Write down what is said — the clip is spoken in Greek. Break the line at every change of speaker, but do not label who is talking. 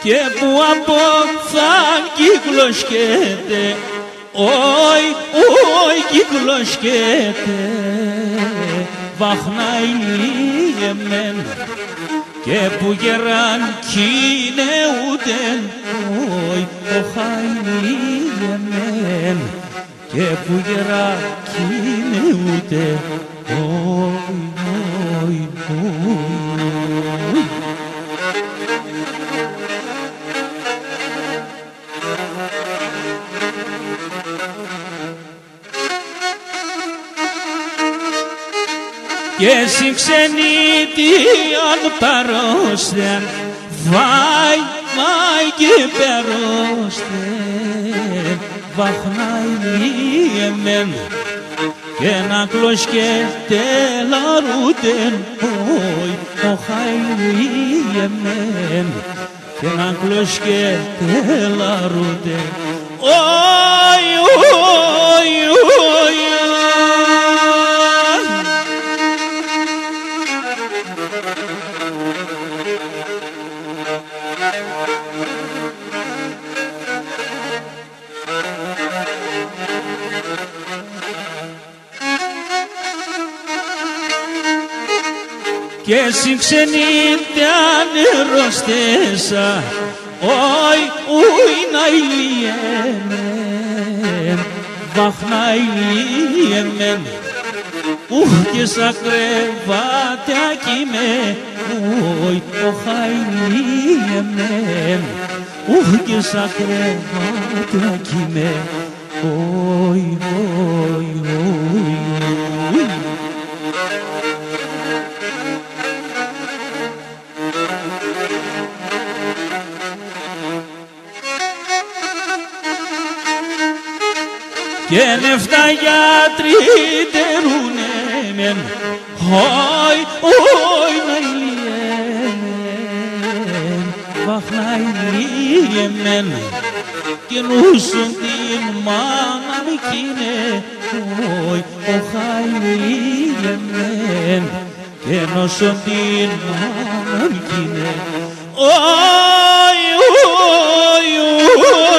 και που από θα κυκλοσκέται, όι, όι κυκλοσκέται, βαχνάει εμέν και που γεράν κινεούτεν, όι, οχάει εμέν και που γεράν κινεούτεν, όι, όι, όι. και εσύ ξενίτη αν παρώστεν, βάι, βάι και περώστεν, βαχνάει εμέν και να κλωσκέται λαρούτεν, όι, οχάει εμέν και να κλωσκέται λαρούτεν, όι, όι, όι. και εσύ ξενίτε ανερωστέσα, όι, ούι να ηλιέμεν, βαχνάει ηλιέμεν, ούχ και σαν κρεβάτια με, όι, οχάει ηλιέμεν, ούχ και σαν κρεβάτια με, όι, όι, όι, όι. και νεφτά γιατροί τερούνε μεν, όι, όι να ηλιέμεν, βαχνάει ηλιέμεν, και νούσον την μάνα κείνε, όι, οχάει ηλιέμεν, και νούσον την μάνα κείνε, όι, όι, όι.